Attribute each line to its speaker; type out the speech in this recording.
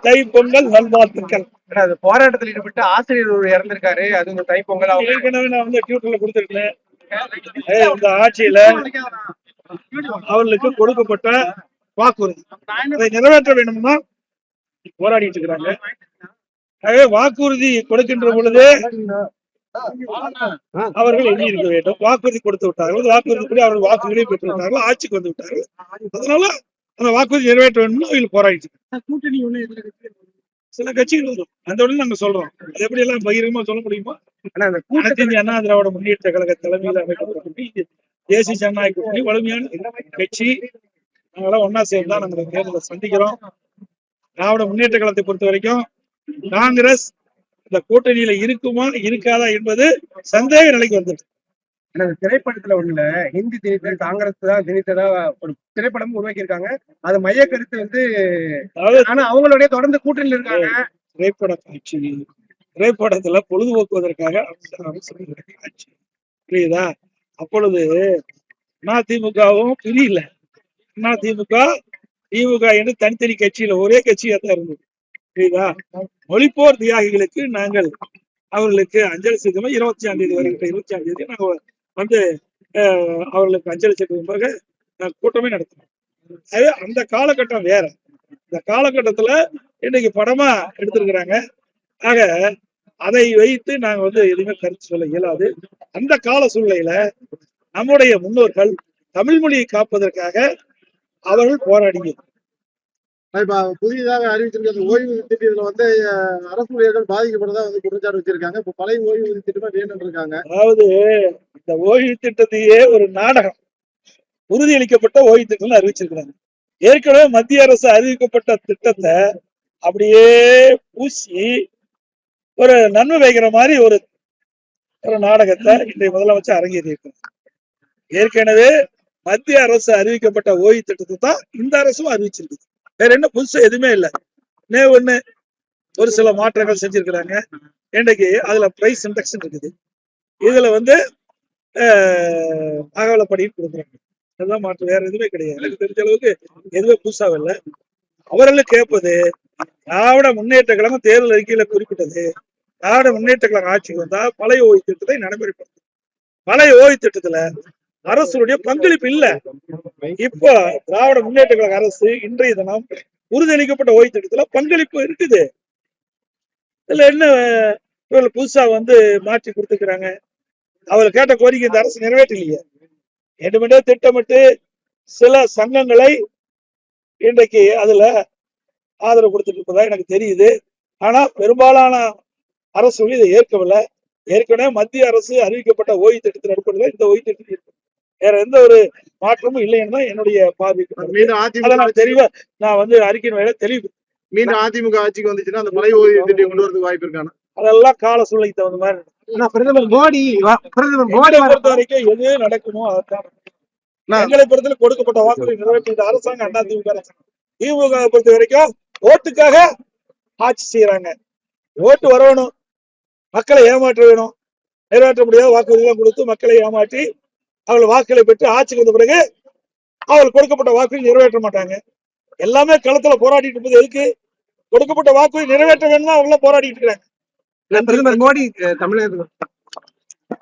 Speaker 1: தைப்பொங்கல் நல்வாழ்த்துக்கள்.
Speaker 2: போராட்டத்தில் ஈடுபட்டு ஆசிரியர் ஒரு இறந்திருக்காரு, அது இந்த தைப்பொங்கல்
Speaker 1: ஏற்கனவே நான் வந்து ட்விட்டர்ல கொடுத்திருக்கேன். இந்த ஆட்சியில அவர்களுக்கு கொடுக்கப்பட்ட வாக்குறுதி அதை நிறைவேற்ற வேண்டும்னா போராடிட்டு இருக்கிறாங்க. வாக்குறுதி கொடுக்கின்ற பொழுது அவர்கள் எண்ணி இருக்க வேண்டும். வாக்குறுதி கொடுத்து விட்டார்கள், வாக்குறுதிப்படி அவர்கள் வாக்குகளை பெற்று விட்டார்கள், ஆட்சிக்கு வந்து விட்டார்கள். அதனால அந்த வாக்குறுதி நிறைவேற்ற வேண்டும் அவர்கள் போராடிட்டு சில கட்சிகள் வரும். அந்த உடனே நாங்க சொல்றோம், அது எப்படி எல்லாம் பகிரங்கமா சொல்ல முடியுமா? அனைத்து இந்திய அண்ணா திராவிட முன்னேற்ற கழக தலைமையில் அமைக்கப்பட்ட தேசிய ஜனநாயக கூட்டணி வலிமையான கட்சி. நாங்களாம் ஒன்னா சேர்ந்து தான் நாங்க தேர்தலை சந்திக்கிறோம். திராவிட முன்னேற்ற கழகத்தை பொறுத்த வரைக்கும் காங்கிரஸ் இந்த கூட்டணியில இருக்குமா இருக்காதா என்பது சந்தேக நிலைக்கு வந்துட்டு.
Speaker 2: திரைப்படத்துல ஒண்ணுல ஹிந்தி திணித்தல் காங்கிரஸ் தான் திணித்ததா ஒரு திரைப்படமும் உருவாக்கி இருக்காங்க. அது மைய கருத்து வந்து ஆனா அவங்களுடைய தொடர்ந்து கூட்டணியில் இருக்காங்க.
Speaker 1: திரைப்பட காட்சி திரைப்படத்துல பொழுதுபோக்குவதற்காக காட்சி புரியுதா? அப்பொழுது அதிமுகவும் பிரியல. அதிமுக திமுக என்று தனித்தனி கட்சியில ஒரே கட்சியா தான் இருந்தது. புரியுதா? மொழிப்போர் தியாகிகளுக்கு நாங்கள் அவர்களுக்கு அஞ்சலி செலுத்தும் 25ஆம் தேதி வருகின்ற 25ஆம் தேதி நாங்க வந்து அவர்களுக்கு அஞ்சலி செலுத்தும் கூட்டமே நடத்தணும். அது அந்த காலகட்டம் வேற. இந்த காலகட்டத்துல இன்னைக்கு படமா எடுத்திருக்கிறாங்க. ஆக அதை வைத்து நாங்க வந்து எதுவுமே கருத்து சொல்ல இயலாது. அந்த கால சூழ்நிலையில நம்முடைய முன்னோர்கள் தமிழ் மொழியை காப்பதற்காக அவர்கள் போராடிய
Speaker 3: புதிதாக அறிவிச்சிருக்க ஓய்வு திட்டத்துல வந்து அரசு ஊழியர்கள் பாதிக்கப்பட்டதா வந்து குற்றச்சாட்டு வச்சிருக்காங்க. இப்ப பழைய ஓய்வு திட்டமா வேணும் இருக்காங்க.
Speaker 1: அதாவது இந்த ஓய்வு திட்டத்தையே ஒரு நாடகம், உறுதியளிக்கப்பட்ட ஓய்வு திட்டம் அறிவிச்சிருக்கிறாங்க. ஏற்கனவே மத்திய அரசு அறிவிக்கப்பட்ட திட்டத்தை அப்படியே பூசி ஒரு நன்மை வைக்கிற மாதிரி ஒரு நாடகத்தை இன்றைய முதலமைச்சர் அரங்கேறியிருக்கிறார். ஏற்கனவே மத்திய அரசு அறிவிக்கப்பட்ட ஓய்வு திட்டத்தை தான் இந்த அரசும் அறிவிச்சிருக்கு. வேற என்ன புதுசா எதுவுமே இல்லை. ஒண்ணு ஒரு சில மாற்றங்கள் செஞ்சிருக்கிறாங்க. இன்றைக்கு அதுல பிரைஸ் இண்டெக்ஷன் இருக்குது. இதுல வந்து அகவலப்படி கொடுக்குறாங்க. அதுதான் மாற்றம், வேற எதுவுமே கிடையாது. எனக்கு தெரிஞ்ச அளவுக்கு எதுவுமே புதுசாக இல்லை. அவர்களும் கேட்பது திராவிட முன்னேற்ற கழகம் தேர்தல் அறிக்கையில குறிப்பிட்டது, திராவிட முன்னேற்ற கழகம் ஆட்சிக்கு வந்தா பழைய ஓய்வு திட்டத்தை நடைமுறைப்படுத்தும். பழைய ஓய்வு திட்டத்துல அரசுடைய பங்களிப்பு இல்ல. இப்போ திராவிட முன்னேற்ற கழக அரசு இன்றைய தினம் உறுதியளிக்கப்பட்ட ஓய்வு திட்டத்துல பங்களிப்பு இருக்குது. இதுல என்ன இவர்கள் புதுசா வந்து மாற்றி கொடுத்துக்கிறாங்க? அவர்கள் கேட்ட கோரிக்கை இந்த அரசு நிறைவேற்றலையே. வேண்டுமென்றே திட்டமிட்டு சில சங்கங்களை இன்றைக்கு அதுல ஆதரவு கொடுத்துட்டு இருப்பதா எனக்கு தெரியுது. ஆனா பெரும்பாலான அரசு இதை ஏற்கவில்லை. ஏற்கனவே மத்திய அரசு அறிவிக்கப்பட்ட ஓய்வு திட்டத்தின் அடிப்படையில் இந்த ஓய்வு திட்டத்தில் இருக்கு. வேற எந்த ஒரு மாற்றமும் இல்லைன்னு தான் என்னுடைய பார்வை. தெளிவா நான் வந்து அறிக்கையின் வேலை தெளிவு.
Speaker 3: மீண்டும் அதிமுக ஆட்சிக்கு வந்துச்சுன்னா அந்த பழைய ஓய்வு திட்டம் கொண்டு வரதுக்கு வாய்ப்பு இருக்கான?
Speaker 1: அதெல்லாம் கால சூழ்நிலைக்கு தகுந்த மாதிரி.
Speaker 2: பிரதமர் மோடி
Speaker 1: பொறுத்த வரைக்கும் எது நடக்குமோ அதான். எங்களை பொறுத்தவரை கொடுக்கப்பட்ட வாக்குறுதி நிறைவேற்ற அரசாங்கம் அதிமுக அரசாங்கம். திமுக பொறுத்த வரைக்கும் ஓட்டுக்காக ஆட்சி செய்யறாங்க. ஓட்டு வரணும், மக்களை ஏமாற்ற வேணும். நிறைவேற்ற முடியாத வாக்குறுதிகள் கொடுத்து மக்களை ஏமாற்றி அவர்கள் வாக்குகளை பெற்று ஆட்சிக்கு வந்த பிறகு அவர்கள் கொடுக்கப்பட்ட வாக்குறுதி நிறைவேற்ற மாட்டாங்க. எல்லாமே களத்துல போராடிட்டு இருப்பது எதுக்கு? கொடுக்கப்பட்ட வாக்குறுதி நிறைவேற்ற வேணும்னா அவங்க போராடிட்டு இருக்கிறாங்க.
Speaker 2: பிரதமர் மோடி தமிழகத்துக்கு